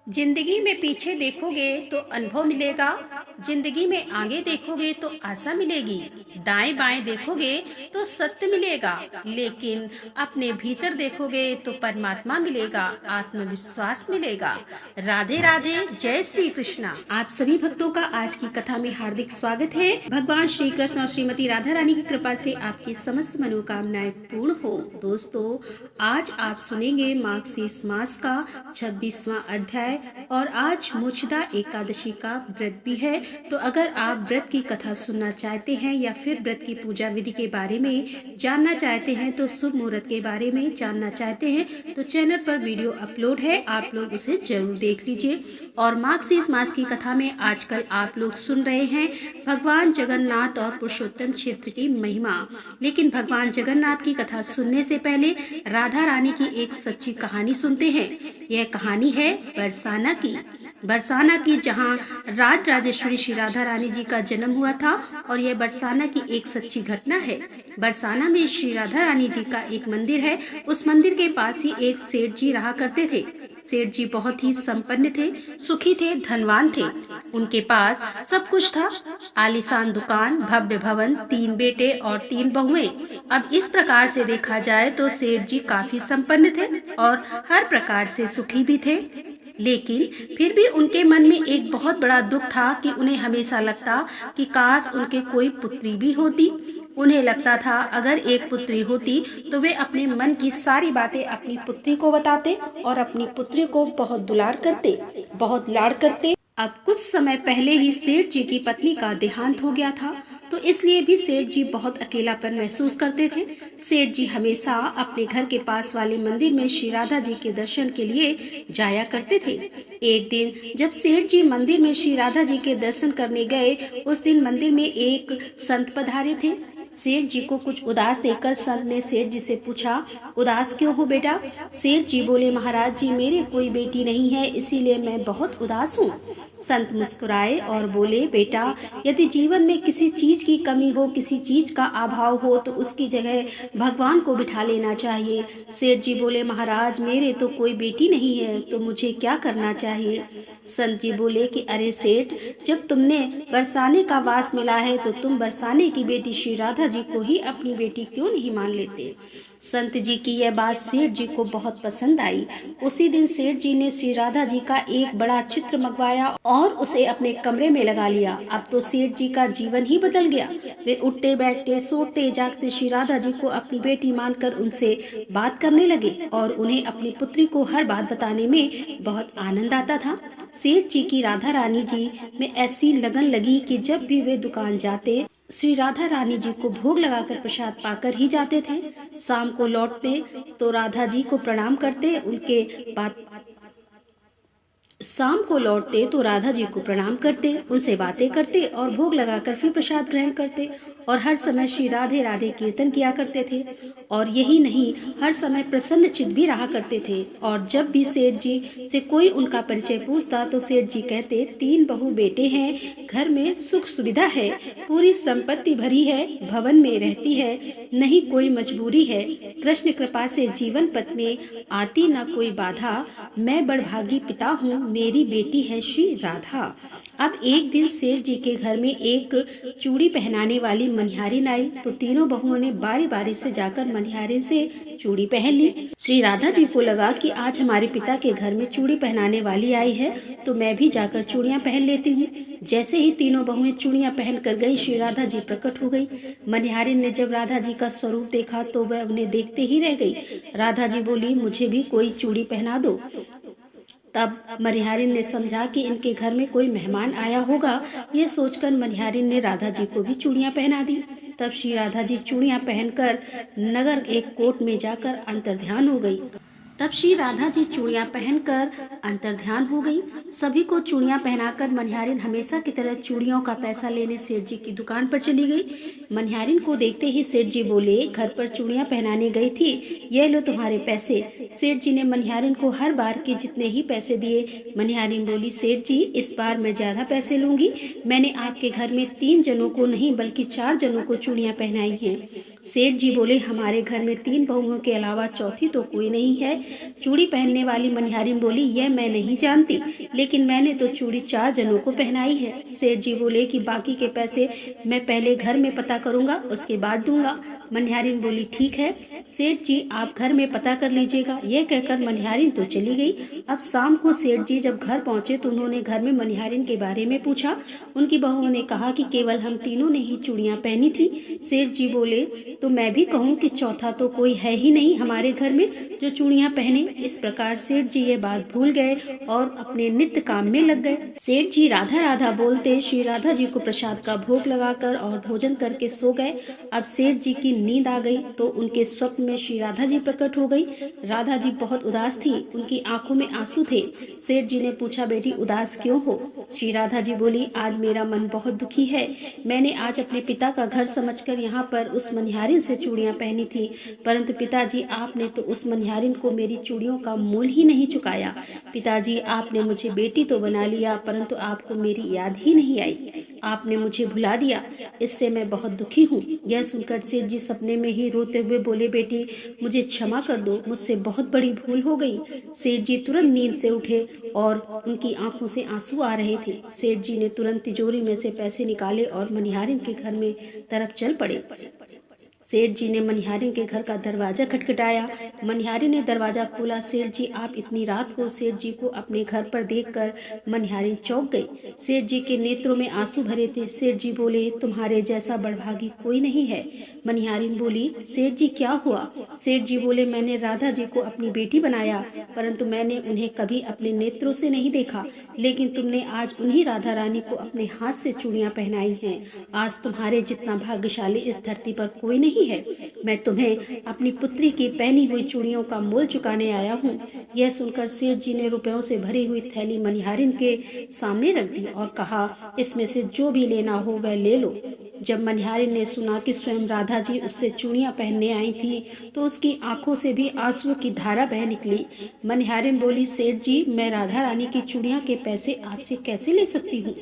जिंदगी में पीछे देखोगे तो अनुभव मिलेगा। जिंदगी में आगे देखोगे तो आशा मिलेगी। दाएं बाएं देखोगे तो सत्य मिलेगा, लेकिन अपने भीतर देखोगे तो परमात्मा मिलेगा, आत्मविश्वास मिलेगा। राधे राधे, जय श्री कृष्णा। आप सभी भक्तों का आज की कथा में हार्दिक स्वागत है। भगवान श्री कृष्ण और श्रीमती राधा रानी की कृपा से आपकी समस्त मनोकामनाएं पूर्ण हो। दोस्तों, आज आप सुनेंगे मार्गशीर्ष मास का 26वां अध्याय और आज मोक्षदा एकादशी का व्रत भी है। तो अगर आप व्रत की कथा सुनना चाहते हैं या फिर व्रत की पूजा विधि के बारे में जानना चाहते हैं, तो शुभ मुहूर्त के बारे में जानना चाहते हैं, तो चैनल पर वीडियो अपलोड है, आप लोग उसे जरूर देख लीजिए। और मार्गशीर्ष मास की कथा में आजकल आप लोग सुन रहे हैं भगवान जगन्नाथ और पुरुषोत्तम क्षेत्र की महिमा। लेकिन भगवान जगन्नाथ की कथा सुनने से पहले राधा रानी की एक सच्ची कहानी सुनते हैं। यह कहानी है बरसाना की, जहाँ राज राजेश्वरी श्री राधा रानी जी का जन्म हुआ था। और यह बरसाना की एक सच्ची घटना है। बरसाना में श्री राधा रानी जी का एक मंदिर है। उस मंदिर के पास ही एक सेठ जी रहा करते थे। सेठ जी बहुत ही संपन्न थे, सुखी थे, धनवान थे। उनके पास सब कुछ था, आलीशान दुकान, भव्य भवन, 3 बेटे और 3 बहुएं। अब इस प्रकार से देखा जाए तो सेठ जी काफी संपन्न थे और हर प्रकार से सुखी भी थे। लेकिन फिर भी उनके मन में एक बहुत बड़ा दुख था कि उन्हें हमेशा लगता कि काश उनके कोई पुत्री भी होती। उन्हें लगता था अगर एक पुत्री होती तो वे अपने मन की सारी बातें अपनी पुत्री को बताते और अपनी पुत्री को बहुत दुलार करते, बहुत लाड़ करते। अब कुछ समय पहले ही सेठ जी की पत्नी का देहांत हो गया था, तो इसलिए भी सेठ जी बहुत अकेलापन महसूस करते थे। सेठ जी हमेशा अपने घर के पास वाले मंदिर में श्री राधा जी के दर्शन के लिए जाया करते थे। एक दिन जब सेठ जी मंदिर में श्री राधा जी के दर्शन करने गए, उस दिन मंदिर में एक संत पधारे थे। सेठ जी को कुछ उदास देखकर संत ने सेठ जी से पूछा, उदास क्यों हो बेटा? सेठ जी बोले, महाराज जी, मेरे कोई बेटी नहीं है, इसीलिए मैं बहुत उदास हूँ। संत मुस्कुराए और बोले, बेटा, यदि जीवन में किसी चीज की कमी हो, किसी चीज का अभाव हो, तो उसकी जगह भगवान को बिठा लेना चाहिए। सेठ जी बोले, महाराज, मेरे तो कोई बेटी नहीं है, तो मुझे क्या करना चाहिए? संत जी बोले कि अरे सेठ, जब तुमने बरसाने का वास मिला है तो तुम बरसाने की बेटी श्री राधा जी को ही अपनी बेटी क्यों नहीं मान लेते? संत जी की यह बात सेठ जी को बहुत पसंद आई। उसी दिन सेठ जी ने श्री राधा जी का एक बड़ा चित्र मंगवाया और उसे अपने कमरे में लगा लिया। अब तो सेठ जी का जीवन ही बदल गया। वे उठते बैठते, सोते जागते श्री राधा जी को अपनी बेटी मानकर उनसे बात करने लगे और उन्हें अपनी पुत्री को हर बात बताने में बहुत आनंद आता था। सेठ जी की राधा रानी जी में ऐसी लगन लगी कि जब भी वे दुकान जाते, श्री राधा रानी जी को भोग लगाकर प्रसाद पाकर ही जाते थे। शाम को लौटते तो राधा जी को प्रणाम करते, उनसे बातें करते और भोग लगाकर फिर प्रसाद ग्रहण करते और हर समय श्री राधे राधे कीर्तन किया करते थे। और यही नहीं, हर समय प्रसन्न चित्त भी रहा करते थे। और जब भी सेठ जी से कोई उनका परिचय पूछता तो सेठ जी कहते, 3 बहु बेटे हैं, घर में सुख सुविधा है, पूरी संपत्ति भरी है, भवन में रहती है, नहीं कोई मजबूरी है, कृष्ण कृपा से जीवन पथ में आती न कोई बाधा, मैं बड़भागी पिता हूँ, मेरी बेटी है श्री राधा। अब एक दिन सेठ जी के घर में एक चूड़ी पहनाने वाली मनिहारिन आई, तो तीनों बहुओं ने बारी बारी से जाकर मनिहारिन से चूड़ी पहन ली। श्री राधा जी को लगा कि आज हमारे पिता के घर में चूड़ी पहनाने वाली आई है, तो मैं भी जाकर चूड़ियां पहन लेती हूँ। जैसे ही तीनों बहुएं चूड़ियां पहन कर गई, श्री राधा जी प्रकट हो गई। मनिहारिन ने जब राधा जी का स्वरूप देखा तो वह उन्हें देखते ही रह गई। राधा जी बोली, मुझे भी कोई चूड़ी पहना दो। तब मनिहारिन ने समझा कि इनके घर में कोई मेहमान आया होगा। ये सोचकर मनिहारिन ने राधा जी को भी चूड़ियां पहना दी। तब श्री राधा जी चूड़ियां पहनकर नगर एक कोर्ट में जाकर अंतर्ध्यान हो गई। सभी को चूड़ियां पहनाकर मनिहारिन हमेशा की तरह चूड़ियों का पैसा लेने सेठ जी की दुकान पर चली गई। मनिहारिन को देखते ही सेठ जी बोले, घर पर चूड़ियां पहनाने गई थी, ये लो तुम्हारे पैसे। सेठ जी ने मनिहारिन को हर बार के जितने ही पैसे दिए। मनिहारिन बोली, सेठ जी, इस बार मैं ज्यादा पैसे लूंगी। मैंने आपके घर में 3 जनों को नहीं बल्कि 4 जनों को चूड़ियां पहनाई हैं। सेठ जी बोले, हमारे घर में 3 बहुओं के अलावा चौथी तो कोई नहीं है। चूड़ी पहनने वाली मनिहारिन बोली, यह मैं नहीं जानती, लेकिन मैंने तो चूड़ी 4 जनों को पहनाई है। सेठ जी बोले कि बाकी के पैसे मैं पहले घर में पता करूंगा, उसके बाद दूंगा। मनिहारिन बोली, ठीक है सेठ जी, आप घर में पता कर लीजिएगा। यह कहकर मनिहारिन तो चली गई। अब शाम को सेठ जी जब घर पहुंचे तो उन्होंने घर में मनिहारिन के बारे में पूछा। उनकी बहुओं ने कहा कि केवल हम तीनों ने ही चूड़ियां पहनी थी। सेठ जी बोले, तो मैं भी कहूँ कि चौथा तो कोई है ही नहीं हमारे घर में जो चूड़ियां पहने। इस प्रकार सेठ जी ये बात भूल गए और अपने नित्य काम में लग गए। सेठ जी राधा राधा बोलते श्री राधा जी को प्रसाद का भोग लगाकर और भोजन करके सो गए। अब सेठ जी की नींद आ गई तो उनके स्वप्न में श्री राधा जी प्रकट हो गई। राधा जी बहुत उदास थी, उनकी आंखों में आंसू थे। सेठ जी ने पूछा, बेटी उदास क्यों हो? श्री राधा जी बोली, आज मेरा मन बहुत दुखी है। मैंने आज अपने पिता का घर समझकर यहाँ पर उस मनिहारिन से चूड़ियां पहनी थी, परंतु पिताजी आपने तो उस मनिहारिन को मेरी चूड़ियों का मूल ही नहीं चुकाया। पिताजी आपने मुझे बेटी तो बना लिया, परंतु आपको मेरी याद ही नहीं आई। आपने मुझे भुला दिया, इससे मैं बहुत दुखी हूँ। यह सुनकर सेठ जी सपने में ही रोते हुए बोले, बेटी मुझे क्षमा कर दो, मुझसे बहुत बड़ी भूल हो गई। सेठ जी तुरंत नींद से उठे और उनकी आंखों से आंसू आ रहे थे। सेठ जी ने तुरंत तिजोरी में से पैसे निकाले और मनिहारिन के घर में तरफ चल पड़े। सेठ जी ने मनिहारिन के घर का दरवाजा खटखटाया। मनिहारिन ने दरवाजा खोला। सेठ जी आप इतनी रात को? सेठ जी को अपने घर पर देखकर मनिहारिन चौंक गई। सेठ जी के नेत्रों में आंसू भरे थे। सेठ जी बोले, तुम्हारे जैसा बड़भागी कोई नहीं है। मनिहारिन बोली, सेठ जी क्या हुआ? सेठ जी बोले, मैंने राधा जी को अपनी बेटी बनाया, परंतु मैंने उन्हें कभी अपने नेत्रों से नहीं देखा, लेकिन तुमने आज उन्हीं राधा रानी को अपने हाथ से चूड़ियां पहनाई हैं। आज तुम्हारे जितना भाग्यशाली इस धरती पर कोई नहीं है। मैं तुम्हें अपनी पुत्री की पहनी हुई चूड़ियों का मोल चुकाने आया हूँ। यह सुनकर सेठ जी ने रुपयों से भरी हुई थैली मनिहारिन के सामने रख दी और कहा, इसमें से जो भी लेना हो वह ले लो। जब मनिहारिन ने सुना कि स्वयं राधा जी उससे चूड़ियां पहनने आई थी तो उसकी आंखों से भी आंसुओं की धारा बह निकली। मनिहारिन बोली, सेठ जी मैं राधा रानी की चूड़ियां के पैसे आपसे कैसे ले सकती हूँ?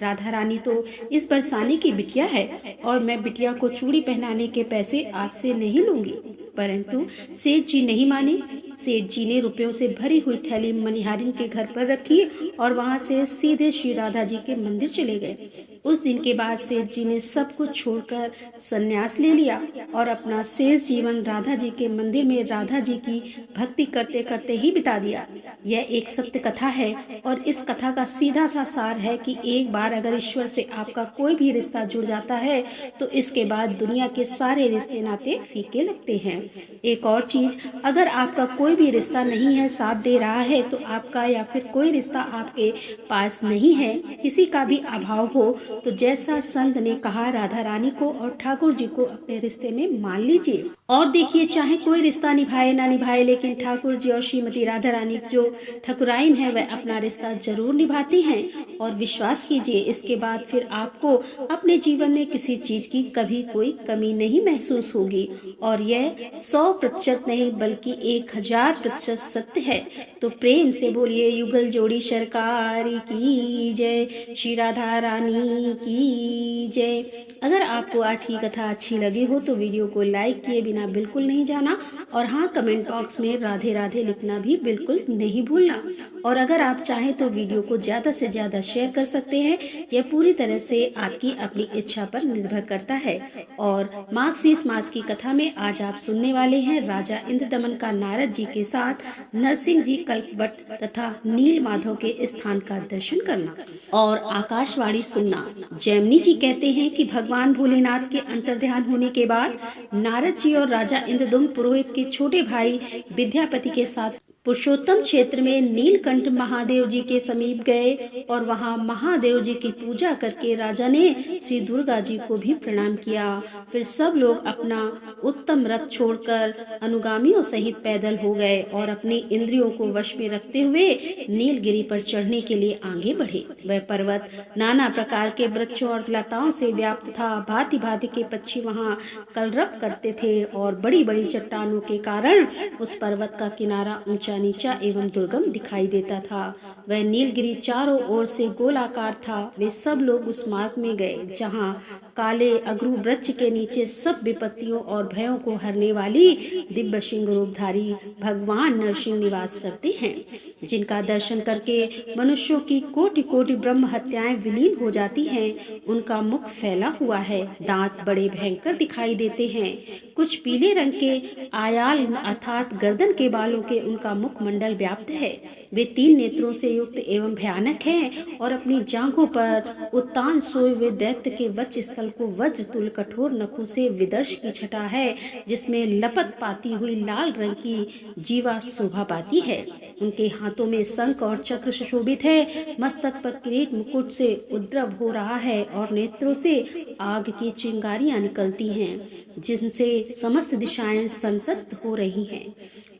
राधा रानी तो इस बरसाने की बिटिया है और मैं बिटिया को चूड़ी पहनाने के पैसे आपसे नहीं लूंगी। परंतु सेठ जी नहीं माने। सेठ जी ने रुपयों से भरी हुई थैली मनिहारिन के घर पर रखी और वहां से सीधे श्री राधा जी के मंदिर चले गए। उस दिन के बाद सेठ जी ने सब कुछ छोड़कर संन्यास ले लिया और अपना शेष जीवन राधा जी के मंदिर में राधा जी की भक्ति करते करते ही बिता दिया। यह एक सत्य कथा है और इस कथा का सीधा सा सार है कि एक बार अगर ईश्वर से आपका कोई भी रिश्ता जुड़ जाता है तो इसके बाद दुनिया के सारे रिश्ते नाते फीके लगते हैं। एक और चीज, अगर आपका कोई भी रिश्ता नहीं है, साथ दे रहा है, तो आपका या फिर कोई रिश्ता आपके पास नहीं है, किसी का भी अभाव हो, तो जैसा संत ने कहा राधा रानी को और ठाकुर जी को अपने रिश्ते में मान लीजिए। और देखिए, चाहे कोई रिश्ता निभाए ना निभाए, लेकिन ठाकुर जी और श्रीमती राधा रानी जो ठकुराइन है वह अपना रिश्ता जरूर निभाती हैं। और विश्वास कीजिए, इसके बाद फिर आपको अपने जीवन में किसी चीज की कभी कोई कमी नहीं महसूस होगी। और यह 100% नहीं बल्कि 1000% सत्य है। तो प्रेम से बोलिए, युगल जोड़ी सरकार की जय, श्री राधा रानी की जय। अगर आपको आज की कथा अच्छी लगी हो तो वीडियो को लाइक किए बिना बिल्कुल नहीं जाना और हाँ, कमेंट बॉक्स में राधे राधे लिखना भी बिल्कुल नहीं भूलना। और अगर आप चाहें तो वीडियो को ज्यादा से ज्यादा शेयर कर सकते हैं। यह पूरी तरह से आपकी अपनी इच्छा पर निर्भर करता है। और मार्गशीर्ष मास की कथा में आज आप सुनने वाले हैं राजा इंद्रदमन का नारद जी के साथ नरसिंह जी कल्पवट तथा नील माधव के स्थान का दर्शन करना और आकाशवाणी सुनना। जैमिनी जी कहते हैं कि भगवान भोलेनाथ के अंतर्ध्यान होने के बाद नारद जी और राजा इंद्रदुम्न पुरोहित के छोटे भाई विद्यापति के साथ पुरुषोत्तम क्षेत्र में नीलकंठ महादेव जी के समीप गए और वहां महादेव जी की पूजा करके राजा ने श्री दुर्गा जी को भी प्रणाम किया। फिर सब लोग अपना उत्तम रथ छोड़कर अनुगामियों सहित पैदल हो गए और अपनी इंद्रियों को वश में रखते हुए नीलगिरी पर चढ़ने के लिए आगे बढ़े। वह पर्वत नाना प्रकार के वृक्षों और लताओं से व्याप्त था। भांति भांति के पक्षी वहां कलरव करते थे और बड़ी बड़ी चट्टानों के कारण उस पर्वत का किनारा ऊंचा ऊंचा नीचा एवं दुर्गम दिखाई देता था। वह नीलगिरी चारों ओर से गोलाकार था। वे सब लोग उस मार्ग में गए जहाँ काले अगरू वृक्ष के नीचे सब विपत्तियों और भयों को हरने वाली दिव्य सिंह रूपधारी भगवान नरसिंह निवास करते हैं, जिनका दर्शन करके मनुष्यों की कोटि कोटि ब्रह्म हत्याएं विलीन हो जाती हैं। उनका मुख फैला हुआ है, दांत बड़े भयंकर दिखाई देते हैं। कुछ पीले रंग के आयाल अर्थात गर्दन के बालों के उनका मुखमंडल व्याप्त है। वे 3 नेत्रों से युक्त एवं भयानक हैं और अपनी जांघों पर उत्तान सोए हुए दैत्य के वक्ष स्थल को वज्र तुल्य कठोर नखों से विदर्श की छटा है, जिसमें लपत पाती हुई लाल रंग की जीवा शोभा पाती है। उनके हाथों में शंख और चक्र सुशोभित है। मस्तक पर किरीट मुकुट से उद्रव हो रहा है और नेत्रों से आग की चिंगारियां निकलती हैं, जिनसे समस्त दिशाएं संतप्त हो रही हैं।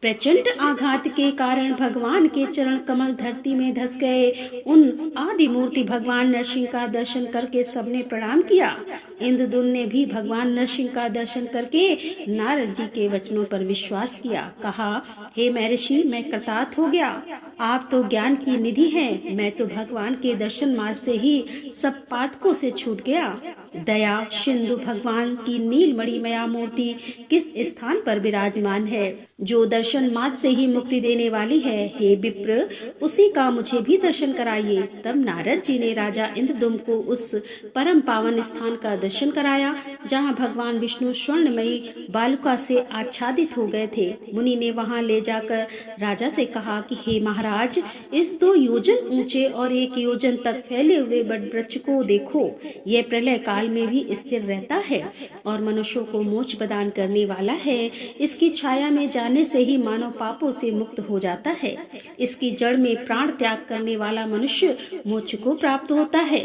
प्रचंड आघात के कारण भगवान के चरण कमल धरती में धस गए। उन आदि मूर्ति भगवान नरसिंह का दर्शन करके सबने प्रणाम किया। इंद्रदुम्न ने भी भगवान नरसिंह का दर्शन करके नारद जी के वचनों पर विश्वास किया। कहा, हे महर्षि, मैं कृतार्थ हो गया। आप तो ज्ञान की निधि हैं। मैं तो भगवान के दर्शन मार्ग से ही सब पातकों से छूट गया। दया सिंधु भगवान की नीलमणिमया मूर्ति किस स्थान पर विराजमान है, जो दर्शन मात्र से ही मुक्ति देने वाली है? हे विप्र, उसी का मुझे भी दर्शन कराइए। तब नारद जी ने राजा इंद्रदुम्न को उस परम पावन स्थान का दर्शन कराया जहाँ भगवान विष्णु स्वर्णमयी बालुका से आच्छादित हो गए थे। मुनि ने वहाँ ले जाकर राजा से कहा कि हे महाराज, इस 2 योजन ऊंचे और 1 योजन तक फैले हुए बट वृक्ष को देखो। यह प्रलय काल में भी स्थिर रहता है और मनुष्यों को मोक्ष प्रदान करने वाला है। इसकी छाया में जाने से ही मानव पापों से मुक्त हो जाता है। इसकी जड़ में प्राण त्याग करने वाला मनुष्य मोक्ष को प्राप्त होता है।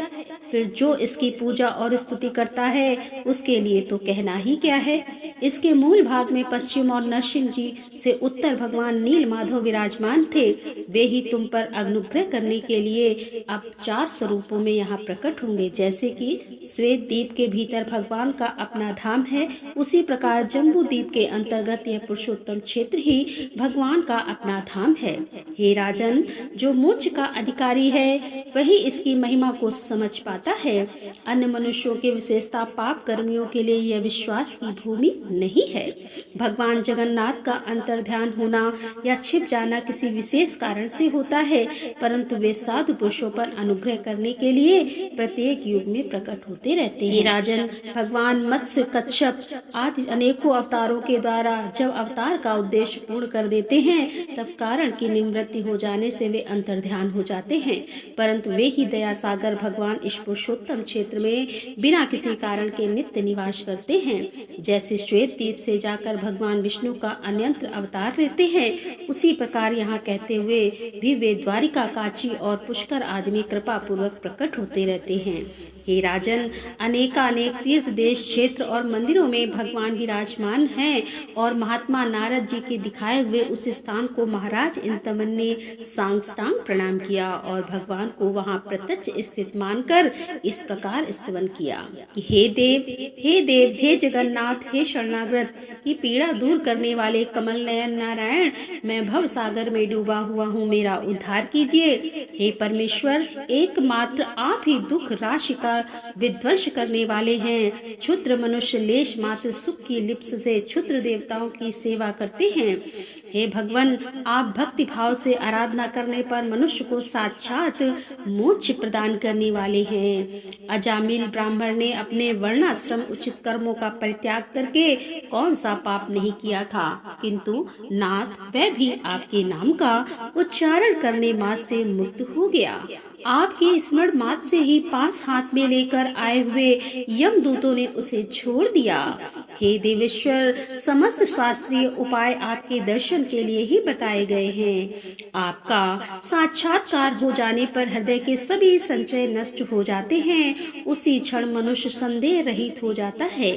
फिर जो इसकी पूजा और स्तुति करता है, उसके लिए तो कहना ही क्या है। इसके मूल भाग में पश्चिम और नरसिंह जी से उत्तर भगवान नील माधव विराजमान थे। वे ही तुम पर अनुग्रह करने के लिए अब 4 स्वरूपों में यहाँ प्रकट होंगे। जैसे कि श्वेत द्वीप के भीतर भगवान का अपना धाम है, उसी प्रकार जम्बू द्वीप के अंतर्गत यह पुरुषोत्तम क्षेत्र ही भगवान का अपना धाम है। हे राजन, जो मोक्ष का अधिकारी है वही इसकी महिमा को समझ पाता है। अन्य मनुष्यों के विशेषता पाप कर्मियों के लिए यह विश्वास की भूमि नहीं है। भगवान जगन्नाथ का अंतर्ध्यान होना या छिप जाना किसी विशेष कारण से होता है, परंतु वे साधु पुरुषों पर अनुग्रह करने के लिए प्रत्येक युग में प्रकट होते रहते हैं। राजन, भगवान मत्स्य, कच्छप आदि अनेकों अवतारों के द्वारा जब अवतार का उद्देश्य पूर्ण कर देते हैं, तब कारण की निवृत्ति हो जाने से वे अंतर्ध्यान हो जाते हैं। परंतु वे ही दया सागर भगवान इस पुरुषोत्तम क्षेत्र में बिना किसी कारण के नित्य निवास करते हैं। जैसे श्वेत द्वीप से जाकर भगवान विष्णु का अन्यंत्र अवतार लेते हैं, उसी प्रकार यहाँ कहते हुए भी वे द्वारिका, काची और पुष्कर आदि में कृपा पूर्वक प्रकट होते रहते हैं। हे राजन, अनेकानेक तीर्थ देश, क्षेत्र और मंदिरों में भगवान विराजमान हैं और महात्मा नारद जी के दिखाए हुए उस स्थान को महाराज इंद्रदम्न ने साष्टांग प्रणाम किया और भगवान को वहां प्रत्यक्ष स्थित मानकर इस प्रकार स्तवन किया कि हे देव, हे जगन्नाथ, हे शरणागत की पीड़ा दूर करने वाले कमल नयन नारायण, मैं भव सागर में डूबा हुआ हूँ, मेरा उद्धार कीजिए। हे परमेश्वर, एकमात्र आप ही दुख राशि का विध्वंस करने वाले हैं। क्षुद्र मनुष्य लेश मात्र सुख की लिप्स से क्षुद्र देवताओं की सेवा करते हैं। हे भगवान, आप भक्ति भाव से आराधना करने पर मनुष्य को साक्षात मोक्ष प्रदान करने वाले हैं। अजामिल ब्राह्मण ने अपने वर्णाश्रम उचित कर्मों का परित्याग करके कौन सा पाप नहीं किया था, किंतु नाथ वह भी आपके नाम का उच्चारण करने मात्र से मुक्त हो गया। आपके स्मरण मात्र से ही पास हाथ में लेकर आए हुए यमदूतों ने उसे छोड़ दिया। हे देवेश्वर, समस्त शास्त्रीय उपाय आपके दर्शन के लिए ही बताए गए हैं। आपका साक्षात्कार हो जाने पर हृदय के सभी संचय नष्ट हो जाते हैं। उसी क्षण मनुष्य संदेह रहित हो जाता है।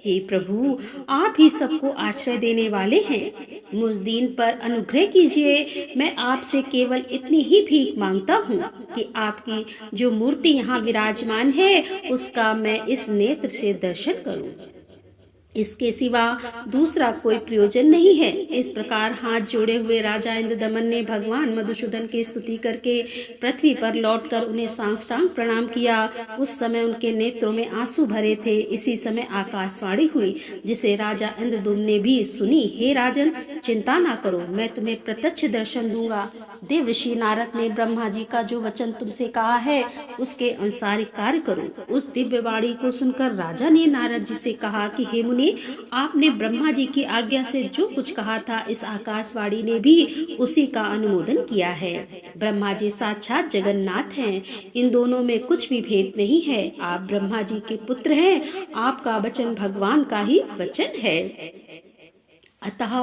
हे प्रभु, आप ही सबको आश्रय देने वाले हैं। मुझ दीन पर अनुग्रह कीजिए। मैं आपसे केवल इतनी ही भीख मांगता हूँ कि आपकी जो मूर्ति यहाँ विराजमान है, उसका मैं इस नेत्र से दर्शन करूँ। इसके सिवा दूसरा कोई प्रयोजन नहीं है। इस प्रकार हाथ जोड़े हुए राजा इंद्रदमन ने भगवान मधुसूदन की स्तुति करके पृथ्वी पर लौटकर उन्हें साष्टांग प्रणाम किया। उस समय उनके नेत्रों में आंसू भरे थे। इसी समय आकाशवाणी हुई, जिसे राजा इंद्रदुम्न ने भी सुनी। हे राजन, चिंता ना करो, मैं तुम्हें प्रत्यक्ष दर्शन दूंगा। देव ऋषि नारद ने ब्रह्मा जी का जो वचन तुमसे कहा है उसके अनुसार कार्य करो। उस दिव्य वाणी को सुनकर राजा ने नारद जी से कहा कि हे मुनि, आपने ब्रह्मा जी की आज्ञा से जो कुछ कहा था, इस आकाशवाणी ने भी उसी का अनुमोदन किया है। ब्रह्मा जी साक्षात जगन्नाथ हैं, इन दोनों में कुछ भी भेद नहीं है। आप ब्रह्मा जी के पुत्र हैं, आपका वचन भगवान का ही वचन है, अतः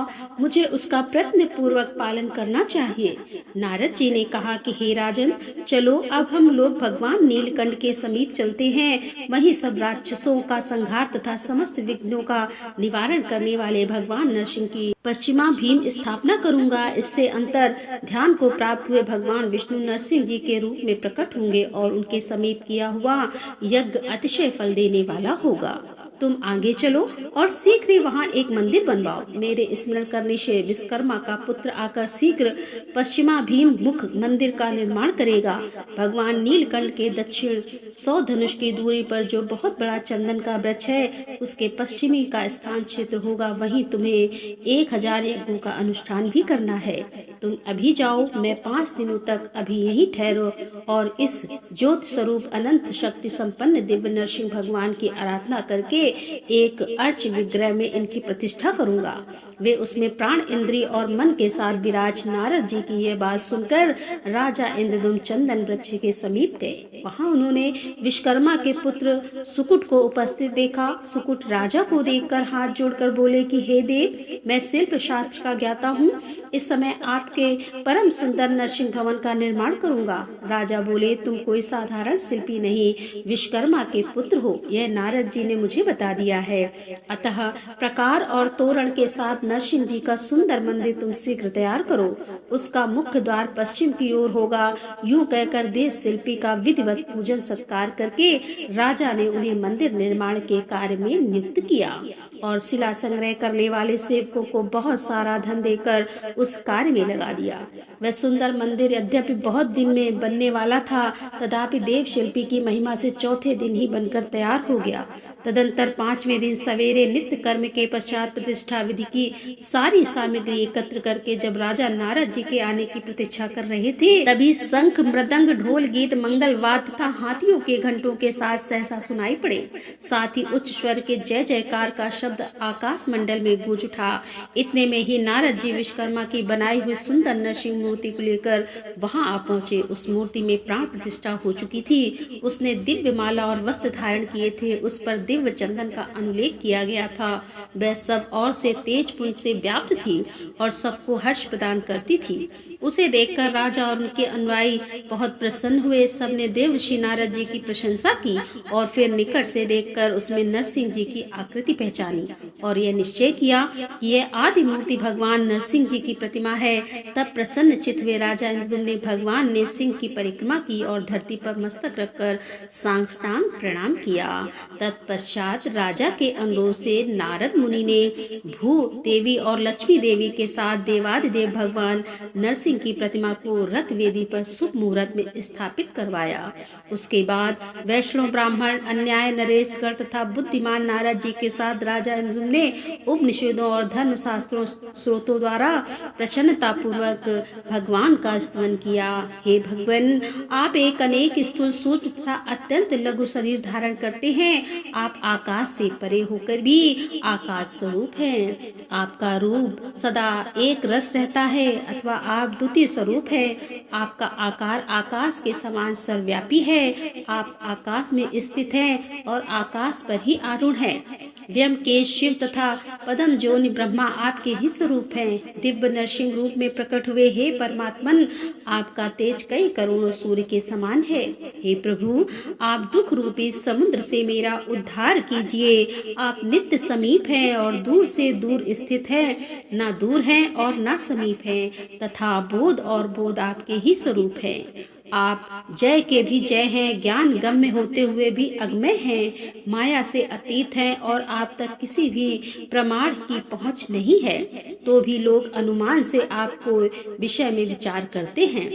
मुझे उसका प्रयत्न पूर्वक पालन करना चाहिए। नारद जी ने कहा कि हे राजन, चलो अब हम लोग भगवान नीलकंठ के समीप चलते हैं। वहीं सब राक्षसों का संहार तथा समस्त विघ्नों का निवारण करने वाले भगवान नरसिंह की पश्चिमा भीम स्थापना करूंगा। इससे अंतर ध्यान को प्राप्त हुए भगवान विष्णु नरसिंह जी के रूप में प्रकट होंगे और उनके समीप किया हुआ यज्ञ अतिशय फल देने वाला होगा। तुम आगे चलो और शीघ्र ही वहाँ एक मंदिर बनवाओ। मेरे स्मरण करने से विश्वकर्मा का पुत्र आकर शीघ्र पश्चिमा भीम मुख मंदिर का निर्माण करेगा। भगवान नीलकंठ के दक्षिण 100 धनुष की दूरी पर जो बहुत बड़ा चंदन का वृक्ष है, उसके पश्चिमी का स्थान क्षेत्र होगा। वहीं तुम्हें 1000 यज्ञों का अनुष्ठान भी करना है। तुम अभी जाओ, मैं 5 दिनों तक अभी यहीं ठहरो और इस ज्योत स्वरूप अनंत शक्ति संपन्न दिव्य नरसिंह भगवान की आराधना करके एक अर्च विग्रह में इनकी प्रतिष्ठा करूंगा। वे उसमें प्राण, इंद्रिय और मन के साथ विराज। नारद जी की यह बात सुनकर राजा इंद्रदुम्न चंदन वृक्ष के समीप गए। वहां उन्होंने विश्वकर्मा के पुत्र सुकुट को उपस्थित देखा। सुकुट राजा को देखकर हाथ जोड़कर बोले कि हे देव, मैं शिल्प शास्त्र का ज्ञाता हूँ। इस समय आपके परम सुंदर नरसिंह भवन का निर्माण करूंगा। राजा बोले, तुम कोई साधारण शिल्पी नहीं, विश्वकर्मा के पुत्र हो, यह नारद जी ने मुझे बता दिया है। अतः प्रकार और तोरण के साथ नरसिंह जी का सुंदर मंदिर तुम शीघ्र तैयार करो। उसका मुख्य द्वार पश्चिम की ओर होगा। यूं कहकर देव शिल्पी का विधिवत पूजन सत्कार करके राजा ने उन्हें मंदिर निर्माण के कार्य में नियुक्त किया और शिला संग्रह करने वाले सेवकों को बहुत सारा धन देकर उस कार्य में लगा दिया। वह सुंदर मंदिर यद्यपि बहुत दिन में बनने वाला था, तथापि देव शिल्पी की महिमा से चौथे दिन ही बनकर तैयार हो गया। तदंतर 5वें दिन सवेरे नित्य कर्म के पश्चात प्रतिष्ठा विधि की सारी सामग्री एकत्र करके जब राजा नारद जी के आने की प्रतीक्षा कर रहे थे, तभी शंख, मृदंग, ढोल, गीत, मंगल वाद्य तथा हाथियों के घंटों के साथ सहसा सुनाई पड़े। साथ ही उच्च स्वर के जय जयकार का शब्द आकाश मंडल में गूंज उठा। इतने में ही नारद जी विश्वकर्मा की बनाई हुई सुंदर नरसिंह मूर्ति को लेकर वहां आ पहुंचे। उस मूर्ति में प्राण प्रतिष्ठा हो चुकी थी। उसने दिव्य माला और वस्त्र धारण किए थे। उस पर दिव्य चंदन का अनुलेख किया गया था। वह सब और से तेज पुंज से व्याप्त थी और सबको हर्ष प्रदान करती थी। उसे देखकर राजा और उनके अनुयायी बहुत प्रसन्न हुए। सबने देव ऋषि नारद जी की प्रशंसा की और फिर निकट से देखकर उसमें नरसिंह जी की आकृति पहचानी और यह निश्चय किया कि यह आदि मूर्ति भगवान नरसिंह जी की प्रतिमा है। तब प्रसन्न चित्त हुए राजा इंद्रदुम्न ने भगवान ने सिंह की परिक्रमा की और धरती पर मस्तक रखकर साष्टांग प्रणाम किया। तत्पश्चात राजा के अनुरोध से नारद मुनि ने भू देवी और लक्ष्मी देवी के साथ देवादिदेव भगवान नरसिंह की प्रतिमा को रथ वेदी पर शुभ मुहूर्त में स्थापित करवाया। उसके बाद वैष्णव ब्राह्मण, अन्याय नरेशगण तथा बुद्धिमान नारद जी के साथ राजा इंद्रदुम्न ने उपनिषदों और धर्म शास्त्रों स्रोतों द्वारा प्रसन्नता पूर्वक भगवान का स्तवन किया। हे भगवान, आप एक अनेक स्थूल सूक्ष्म तथा अत्यंत लघु शरीर धारण करते हैं। आप आकाश से परे होकर भी आकाश स्वरूप हैं। आपका रूप सदा एक रस रहता है अथवा आप द्वितीय स्वरूप है। आपका आकार आकाश के समान सर्वव्यापी है। आप आकाश में स्थित हैं और आकाश पर ही आरूढ़ है। व्यंकेश शिव तथा पदम जोनि ब्रह्मा आपके ही स्वरूप हैं। दिव्य नरसिंह रूप में प्रकट हुए हे परमात्मन, आपका तेज कई करोड़ों सूर्य के समान है। हे प्रभु, आप दुख रूपी समुद्र से मेरा उद्धार कीजिए। आप नित्य समीप हैं और दूर से दूर स्थित हैं, न दूर हैं और न समीप हैं, तथा बोध और बोध आपके ही स्वरूप हैं। आप जय के भी जय हैं, ज्ञान गम्य होते हुए भी अगम्य हैं, माया से अतीत हैं और आप तक किसी भी प्रमाण की पहुंच नहीं है, तो भी लोग अनुमान से आपको विषय में विचार करते हैं।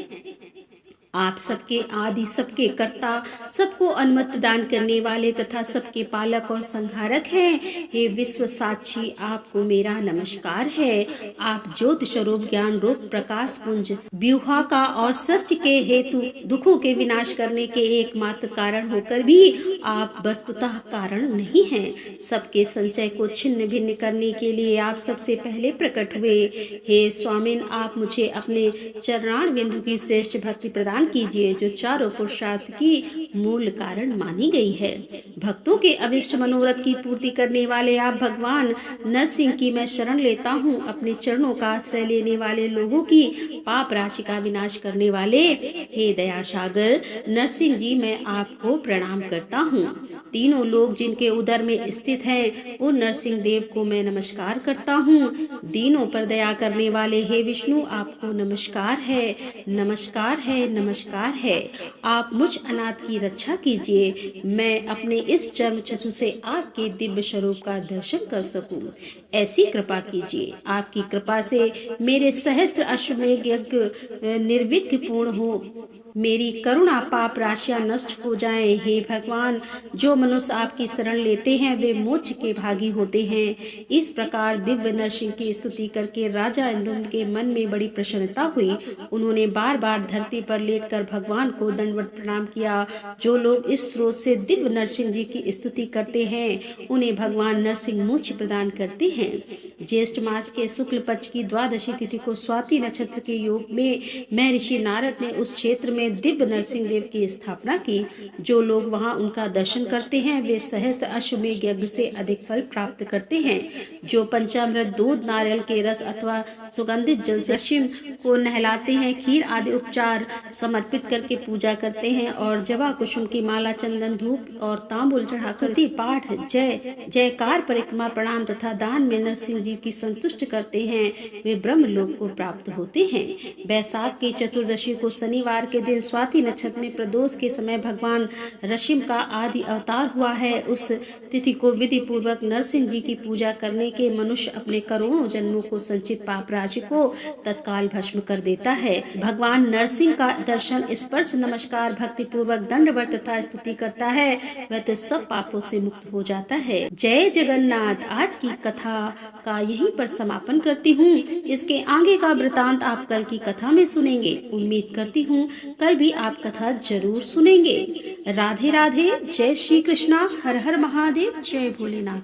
आप सबके आदि, सबके कर्ता, सबको अनुमति प्रदान करने वाले तथा सबके पालक और संहारक हैं। हे विश्व साक्षी, आपको मेरा नमस्कार है। आप ज्योति स्वरूप, ज्ञान रूप, प्रकाश पुंज, व्यूहा का और सृष्टि के हेतु, दुखों के विनाश करने के एकमात्र कारण होकर भी आप वस्तुतः कारण नहीं हैं। सबके संचय को छिन्न भिन्न करने के लिए आप सबसे पहले प्रकट हुए। हे स्वामिन, आप मुझे अपने चरणार बिंदु की श्रेष्ठ भक्ति प्रदान कीजिए, जो चारों पुरुषार्थ की मूल कारण मानी गई है। भक्तों के अभिष्ट मनोरथ की पूर्ति करने वाले आप भगवान नरसिंह की मैं शरण लेता हूँ। अपने चरणों का आश्रय लेने वाले लोगों की पाप राशि का विनाश करने वाले हे दया सागर नरसिंह जी, मैं आपको प्रणाम करता हूँ। तीनों लोग जिनके उदर में स्थित हैं, उन नरसिंह देव को मैं नमस्कार करता हूँ। दीनों पर दया करने वाले हे विष्णु, आपको नमस्कार है, नमस्कार है, नमस्कार है। आप मुझ अनाथ की रक्षा कीजिए, मैं अपने इस चर्म चक्षु से आपके दिव्य स्वरूप का दर्शन कर सकूं। ऐसी कृपा कीजिए। आपकी कृपा से मेरे सहस्त्र अश्वमेध यज्ञ निर्विघ्न पूर्ण हो, मेरी करुणा पाप राशियां नष्ट हो जाएं। हे भगवान, जो मनुष्य आपकी शरण लेते हैं वे मोक्ष के भागी होते हैं। इस प्रकार दिव्य नरसिंह की स्तुति करके राजा इंद्र के मन में बड़ी प्रसन्नता हुई। उन्होंने बार बार धरती पर लेटकर भगवान को दंडवत प्रणाम किया। जो लोग इस स्रोत से दिव्य नरसिंह जी की स्तुति करते हैं, उन्हें भगवान नरसिंह मोक्ष प्रदान करते हैं। ज्येष्ठ मास के शुक्ल पक्ष की द्वादशी तिथि को स्वाति नक्षत्र के योग में मैं ऋषि नारद ने उस क्षेत्र में दिव्य नरसिंह देव की स्थापना की। जो लोग वहां उनका दर्शन करते हैं वे सहस्त्र अश्वमेध यज्ञ से अधिक फल प्राप्त करते हैं। जो पंचामृत, दूध, नारियल के रस अथवा सुगंधित जल से नरसिंह को नहलाते हैं, खीर आदि उपचार समर्पित करके पूजा करते हैं और जवा कुसुम की माला, चंदन, धूप और तांबूल चढ़ाकर पाठ, जय जयकार, परिक्रमा, प्रणाम तथा दान में नरसिंह जी की संतुष्ट करते हैं, वे ब्रह्म लोक को प्राप्त होते हैं। बैसाख की चतुर्दशी को शनिवार के दिन स्वाति नक्षत्र में प्रदोष के समय भगवान नरसिंह का आदि अवतार हुआ है। उस तिथि को विधि पूर्वक नरसिंह जी की पूजा करने के मनुष्य अपने करोड़ों जन्मों को संचित पाप राशि को तत्काल भस्म कर देता है। भगवान नरसिंह का दर्शन, स्पर्श, नमस्कार, भक्ति पूर्वक दंडवत तथा स्तुति करता है, वह तो सब पापों से मुक्त हो जाता है। जय जगन्नाथ। आज की कथा का यहीं पर समापन करती हूँ। इसके आगे का वृतांत आप कल की कथा में सुनेंगे। उम्मीद करती हूँ कल भी आप कथा जरूर सुनेंगे। राधे राधे। जय श्री कृष्णा। हर हर महादेव। जय भोलेनाथ।